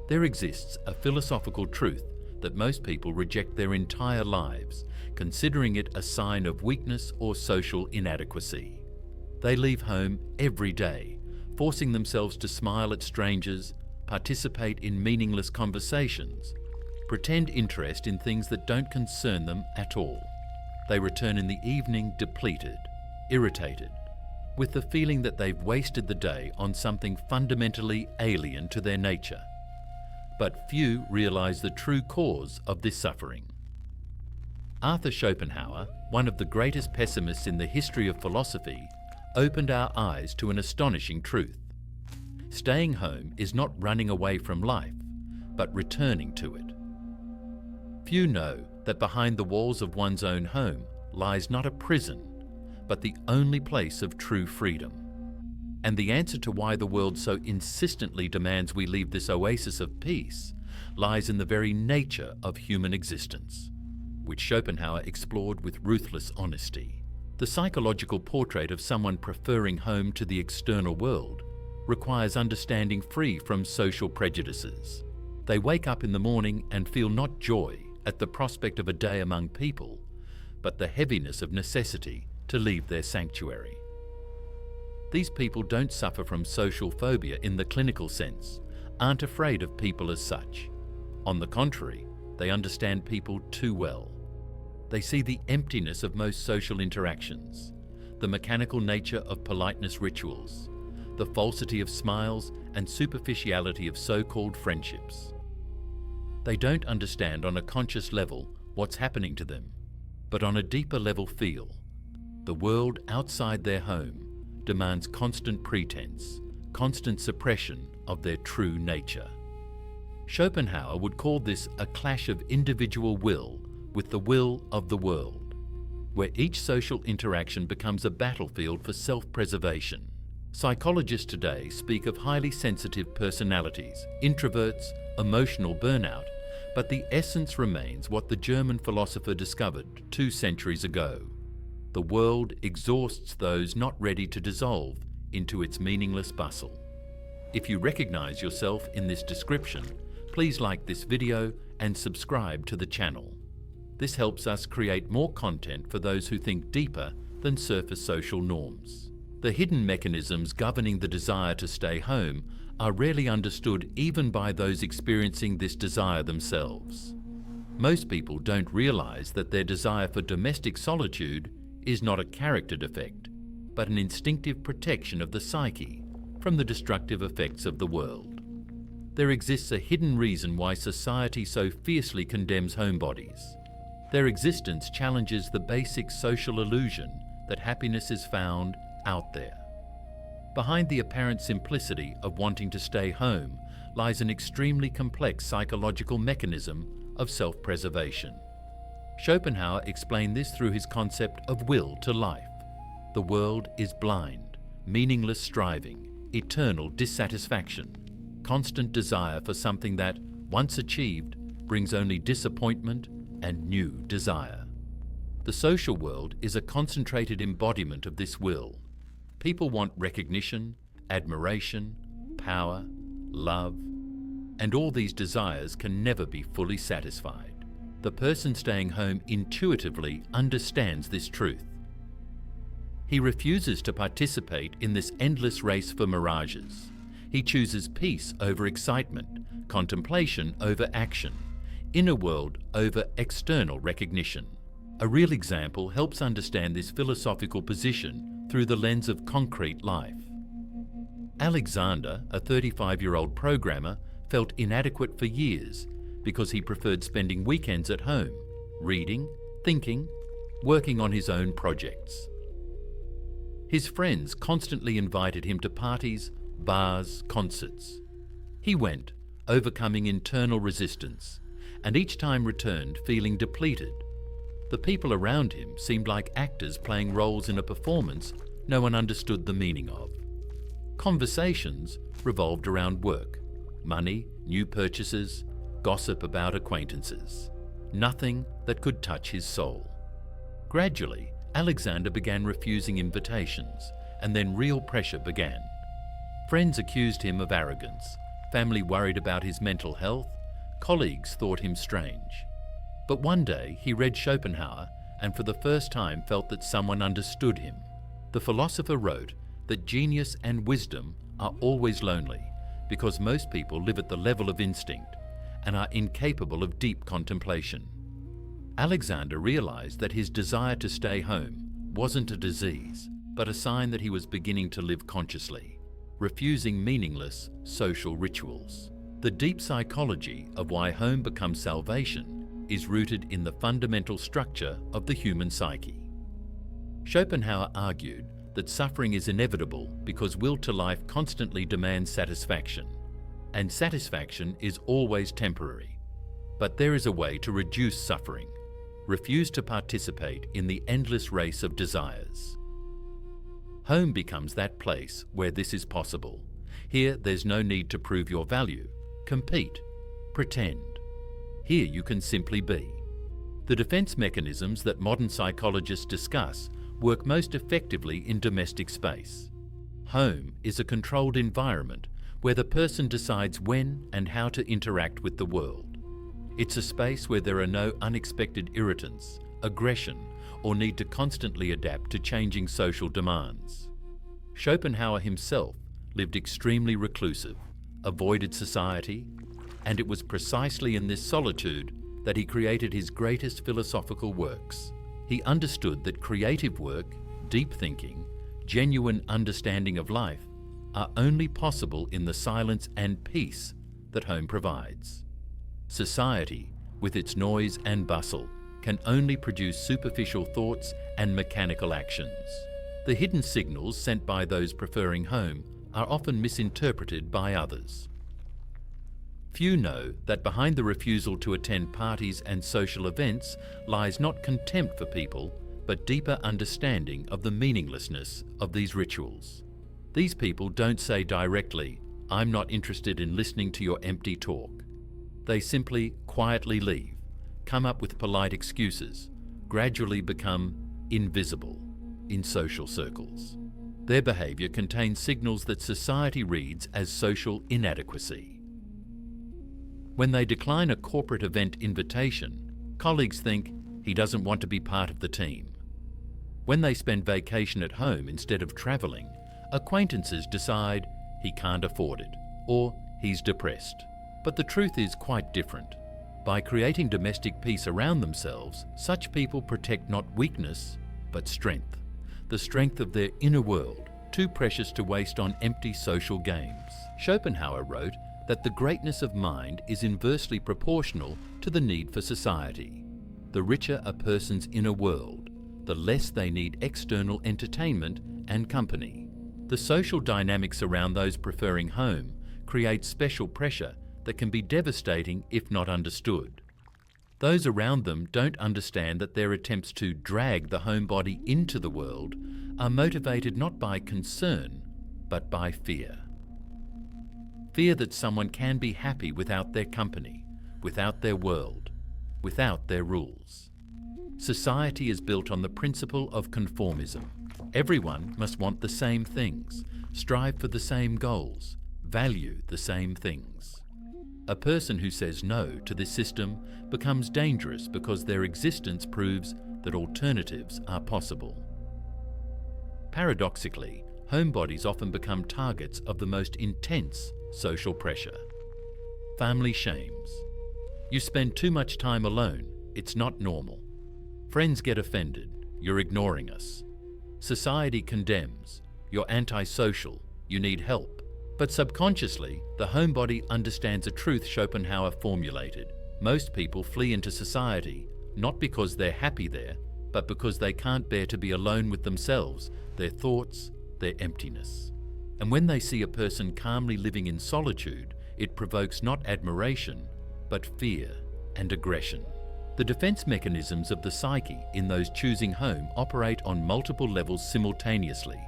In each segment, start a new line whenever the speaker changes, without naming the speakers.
There exists a philosophical truth that most people reject their entire lives, considering it a sign of weakness or social inadequacy. They leave home every day, forcing themselves to smile at strangers, participate in meaningless conversations, pretend interest in things that don't concern them at all. They return in the evening depleted, irritated, with the feeling that they've wasted the day on something fundamentally alien to their nature. But few realize the true cause of this suffering. Arthur Schopenhauer, one of the greatest pessimists in the history of philosophy, opened our eyes to an astonishing truth. Staying home is not running away from life, but returning to it. Few know that behind the walls of one's own home lies not a prison, but the only place of true freedom. And the answer to why the world so insistently demands we leave this oasis of peace lies in the very nature of human existence, which Schopenhauer explored with ruthless honesty. The psychological portrait of someone preferring home to the external world requires understanding free from social prejudices. They wake up in the morning and feel not joy at the prospect of a day among people, but the heaviness of necessity to leave their sanctuary. These people don't suffer from social phobia in the clinical sense, aren't afraid of people as such. On the contrary, they understand people too well. They see the emptiness of most social interactions, the mechanical nature of politeness rituals, the falsity of smiles and superficiality of so-called friendships. They don't understand on a conscious level what's happening to them, but on a deeper level feel the world outside their home demands constant pretense, constant suppression of their true nature. Schopenhauer would call this a clash of individual will with the will of the world, where each social interaction becomes a battlefield for self-preservation. Psychologists today speak of highly sensitive personalities, introverts, emotional burnout, but the essence remains what the German philosopher discovered 2 centuries ago. The world exhausts those not ready to dissolve into its meaningless bustle. If you recognize yourself in this description, please like this video and subscribe to the channel. This helps us create more content for those who think deeper than surface social norms. The hidden mechanisms governing the desire to stay home are rarely understood even by those experiencing this desire themselves. Most people don't realize that their desire for domestic solitude is not a character defect, but an instinctive protection of the psyche from the destructive effects of the world. There exists a hidden reason why society so fiercely condemns homebodies. Their existence challenges the basic social illusion that happiness is found out there. Behind the apparent simplicity of wanting to stay home lies an extremely complex psychological mechanism of self-preservation. Schopenhauer explained this through his concept of will to life. The world is blind, meaningless striving, eternal dissatisfaction, constant desire for something that, once achieved, brings only disappointment and new desire. The social world is a concentrated embodiment of this will. People want recognition, admiration, power, love, and all these desires can never be fully satisfied. The person staying home intuitively understands this truth. He refuses to participate in this endless race for mirages. He chooses peace over excitement, contemplation over action, inner world over external recognition. A real example helps understand this philosophical position through the lens of concrete life. Alexander, a 35-year-old programmer, felt inadequate for years because he preferred spending weekends at home, reading, thinking, working on his own projects. His friends constantly invited him to parties, bars, concerts. He went, overcoming internal resistance, and each time returned feeling depleted. The people around him seemed like actors playing roles in a performance no one understood the meaning of. Conversations revolved around work, money, new purchases, gossip about acquaintances. Nothing that could touch his soul. Gradually, Alexander began refusing invitations, and then real pressure began. Friends accused him of arrogance, family worried about his mental health, colleagues thought him strange. But one day he read Schopenhauer and for the first time felt that someone understood him. The philosopher wrote that genius and wisdom are always lonely because most people live at the level of instinct and are incapable of deep contemplation. Alexander realized that his desire to stay home wasn't a disease, but a sign that he was beginning to live consciously, refusing meaningless social rituals. The deep psychology of why home becomes salvation is rooted in the fundamental structure of the human psyche. Schopenhauer argued that suffering is inevitable because will to life constantly demands satisfaction, and satisfaction is always temporary. But there is a way to reduce suffering. Refuse to participate in the endless race of desires. Home becomes that place where this is possible. Here, there's no need to prove your value, compete, pretend. Here you can simply be. The defense mechanisms that modern psychologists discuss work most effectively in domestic space. Home is a controlled environment where the person decides when and how to interact with the world. It's a space where there are no unexpected irritants, aggression, or need to constantly adapt to changing social demands. Schopenhauer himself lived extremely reclusive, avoided society, and it was precisely in this solitude that he created his greatest philosophical works. He understood that creative work, deep thinking, genuine understanding of life are only possible in the silence and peace that home provides. Society, with its noise and bustle, can only produce superficial thoughts and mechanical actions. The hidden signals sent by those preferring home are often misinterpreted by others. Few know that behind the refusal to attend parties and social events lies not contempt for people, but deeper understanding of the meaninglessness of these rituals. These people don't say directly, "I'm not interested in listening to your empty talk." They simply quietly leave, come up with polite excuses, gradually become invisible in social circles. Their behavior contains signals that society reads as social inadequacy. When they decline a corporate event invitation, colleagues think he doesn't want to be part of the team. When they spend vacation at home instead of traveling, acquaintances decide he can't afford it or he's depressed. But the truth is quite different. By creating domestic peace around themselves, such people protect not weakness, but strength. The strength of their inner world, too precious to waste on empty social games. Schopenhauer wrote that the greatness of mind is inversely proportional to the need for society. The richer a person's inner world, the less they need external entertainment and company. The social dynamics around those preferring home create special pressure that can be devastating if not understood. Those around them don't understand that their attempts to drag the homebody into the world are motivated not by concern, but by fear. Fear that someone can be happy without their company, without their world, without their rules. Society is built on the principle of conformism. Everyone must want the same things, strive for the same goals, value the same things. A person who says no to this system becomes dangerous because their existence proves that alternatives are possible. Paradoxically, homebodies often become targets of the most intense social pressure. Family shames. You spend too much time alone, it's not normal. Friends get offended, you're ignoring us. Society condemns, you're antisocial, you need help. But subconsciously, the homebody understands a truth Schopenhauer formulated. Most people flee into society, not because they're happy there, but because they can't bear to be alone with themselves, their thoughts, their emptiness. And when they see a person calmly living in solitude, it provokes not admiration, but fear and aggression. The defense mechanisms of the psyche in those choosing home operate on multiple levels simultaneously,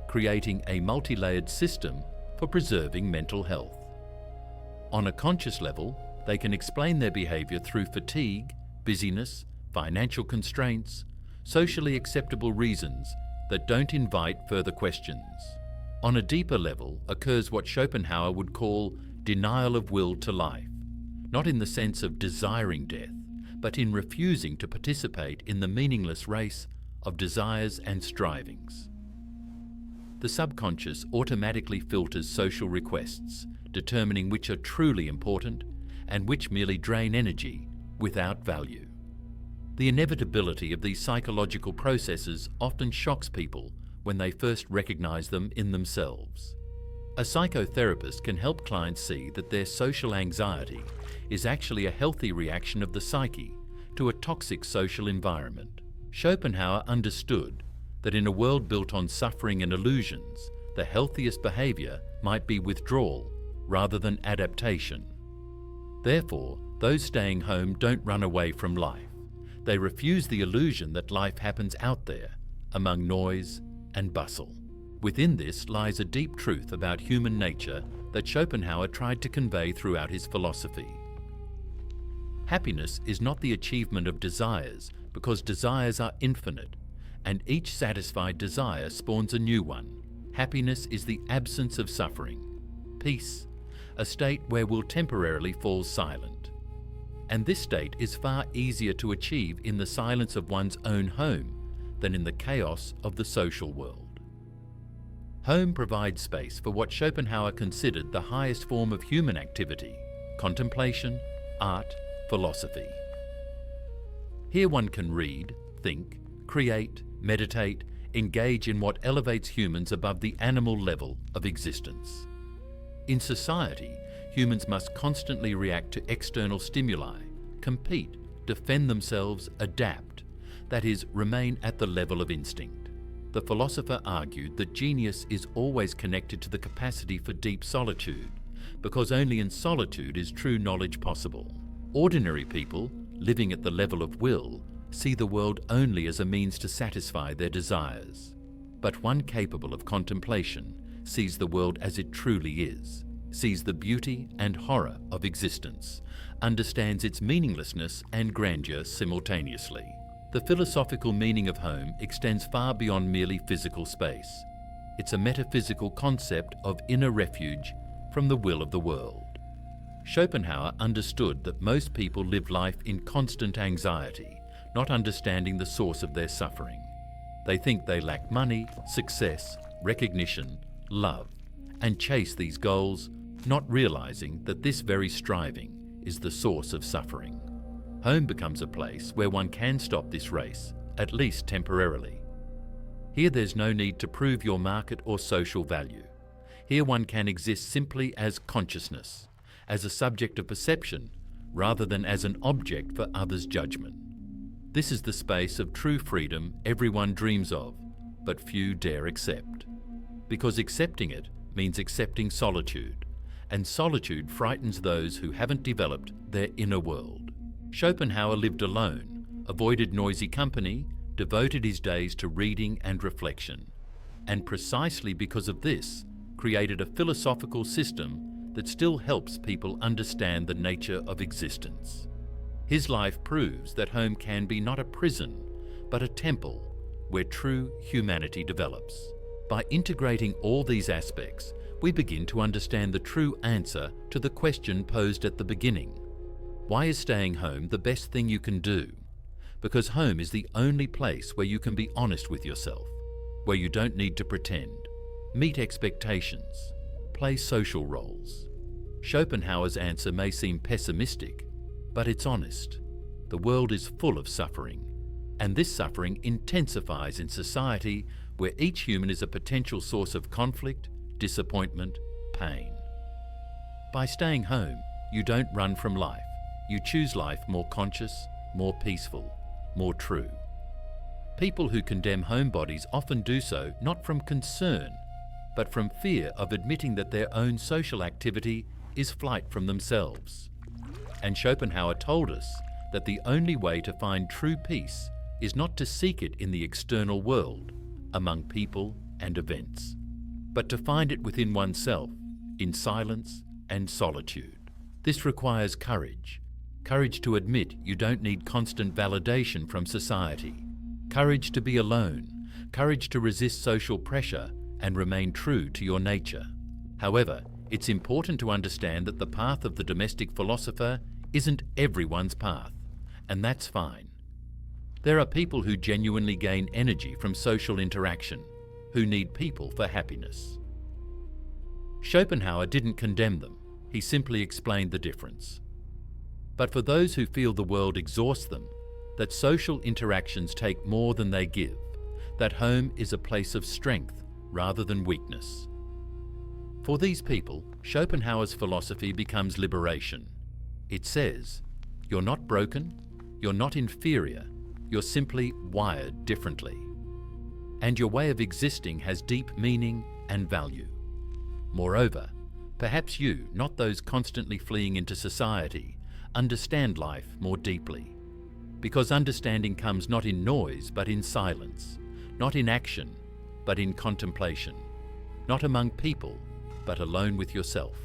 creating a multi-layered system for preserving mental health. On a conscious level, they can explain their behavior through fatigue, busyness, financial constraints, socially acceptable reasons that don't invite further questions. On a deeper level occurs what Schopenhauer would call denial of will to life, not in the sense of desiring death, but in refusing to participate in the meaningless race of desires and strivings. The subconscious automatically filters social requests, determining which are truly important and which merely drain energy without value. The inevitability of these psychological processes often shocks people when they first recognize them in themselves. A psychotherapist can help clients see that their social anxiety is actually a healthy reaction of the psyche to a toxic social environment. Schopenhauer understood that in a world built on suffering and illusions, the healthiest behavior might be withdrawal rather than adaptation. Therefore, those staying home don't run away from life. They refuse the illusion that life happens out there, among noise and bustle. Within this lies a deep truth about human nature that Schopenhauer tried to convey throughout his philosophy. Happiness is not the achievement of desires, because desires are infinite, and each satisfied desire spawns a new one. Happiness is the absence of suffering. Peace, a state where will temporarily falls silent. And this state is far easier to achieve in the silence of one's own home than in the chaos of the social world. Home provides space for what Schopenhauer considered the highest form of human activity: contemplation, art, philosophy. Here one can read, think, create, meditate, engage in what elevates humans above the animal level of existence. In society, humans must constantly react to external stimuli, compete, defend themselves, adapt, that is, remain at the level of instinct. The philosopher argued that genius is always connected to the capacity for deep solitude, because only in solitude is true knowledge possible. Ordinary people, living at the level of will, see the world only as a means to satisfy their desires. But one capable of contemplation sees the world as it truly is, sees the beauty and horror of existence, understands its meaninglessness and grandeur simultaneously. The philosophical meaning of home extends far beyond merely physical space. It's a metaphysical concept of inner refuge from the will of the world. Schopenhauer understood that most people live life in constant anxiety, not understanding the source of their suffering. They think they lack money, success, recognition, love, and chase these goals, not realizing that this very striving is the source of suffering. Home becomes a place where one can stop this race, at least temporarily. Here there's no need to prove your market or social value. Here one can exist simply as consciousness, as a subject of perception, rather than as an object for others' judgment. This is the space of true freedom everyone dreams of, but few dare accept. Because accepting it means accepting solitude, and solitude frightens those who haven't developed their inner world. Schopenhauer lived alone, avoided noisy company, devoted his days to reading and reflection, and precisely because of this, created a philosophical system that still helps people understand the nature of existence. His life proves that home can be not a prison, but a temple where true humanity develops. By integrating all these aspects, we begin to understand the true answer to the question posed at the beginning. Why is staying home the best thing you can do? Because home is the only place where you can be honest with yourself, where you don't need to pretend, meet expectations, play social roles. Schopenhauer's answer may seem pessimistic, but it's honest. The world is full of suffering, and this suffering intensifies in society where each human is a potential source of conflict, disappointment, pain. By staying home, you don't run from life. You choose life more conscious, more peaceful, more true. People who condemn homebodies often do so not from concern, but from fear of admitting that their own social activity is flight from themselves. And Schopenhauer told us that the only way to find true peace is not to seek it in the external world, among people and events, but to find it within oneself, in silence and solitude. This requires courage. Courage to admit you don't need constant validation from society. Courage to be alone. Courage to resist social pressure and remain true to your nature. However, it's important to understand that the path of the domestic philosopher isn't everyone's path, and that's fine. There are people who genuinely gain energy from social interaction, who need people for happiness. Schopenhauer didn't condemn them, he simply explained the difference. But for those who feel the world exhausts them, that social interactions take more than they give, that home is a place of strength rather than weakness. For these people, Schopenhauer's philosophy becomes liberation. It says, you're not broken, you're not inferior, you're simply wired differently. And your way of existing has deep meaning and value. Moreover, perhaps you, not those constantly fleeing into society, understand life more deeply. Because understanding comes not in noise but in silence, not in action but in contemplation, not among people but alone with yourself.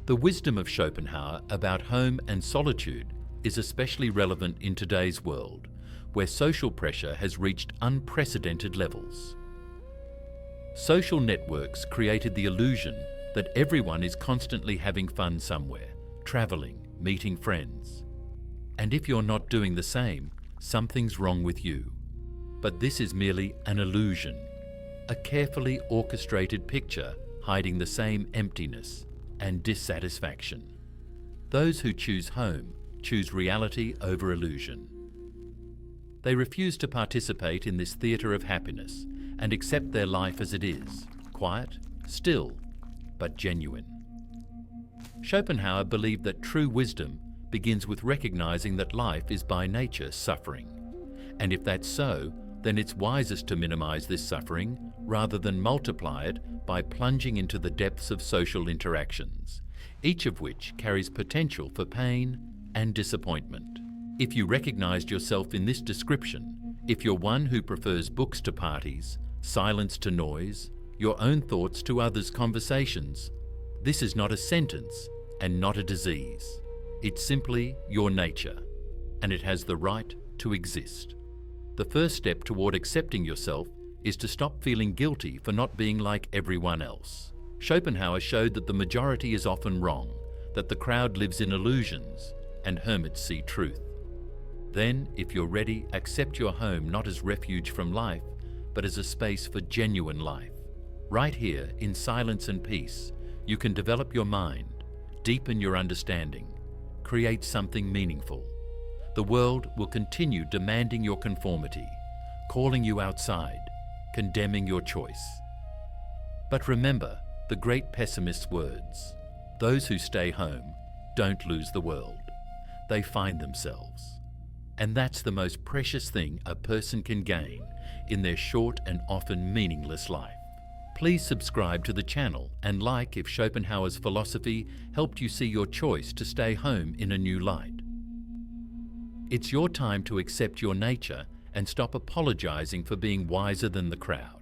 The wisdom of Schopenhauer about home and solitude is especially relevant in today's world, where social pressure has reached unprecedented levels. Social networks created the illusion that everyone is constantly having fun somewhere, traveling, meeting friends. And if you're not doing the same, something's wrong with you. But this is merely an illusion, a carefully orchestrated picture hiding the same emptiness and dissatisfaction. Those who choose home choose reality over illusion. They refuse to participate in this theatre of happiness and accept their life as it is, quiet, still, but genuine. Schopenhauer believed that true wisdom begins with recognizing that life is by nature suffering. And if that's so, then it's wisest to minimize this suffering rather than multiply it by plunging into the depths of social interactions, each of which carries potential for pain and disappointment. If you recognized yourself in this description, if you're one who prefers books to parties, silence to noise, your own thoughts to others' conversations, this is not a sentence and not a disease. It's simply your nature, and it has the right to exist. The first step toward accepting yourself is to stop feeling guilty for not being like everyone else. Schopenhauer showed that the majority is often wrong, that the crowd lives in illusions, and hermits see truth. Then, if you're ready, accept your home not as refuge from life, but as a space for genuine life. Right here, in silence and peace, you can develop your mind, deepen your understanding, create something meaningful. The world will continue demanding your conformity, calling you outside, condemning your choice. But remember the great pessimist's words: those who stay home don't lose the world, they find themselves. And that's the most precious thing a person can gain in their short and often meaningless life. Please subscribe to the channel and like if Schopenhauer's philosophy helped you see your choice to stay home in a new light. It's your time to accept your nature and stop apologizing for being wiser than the crowd.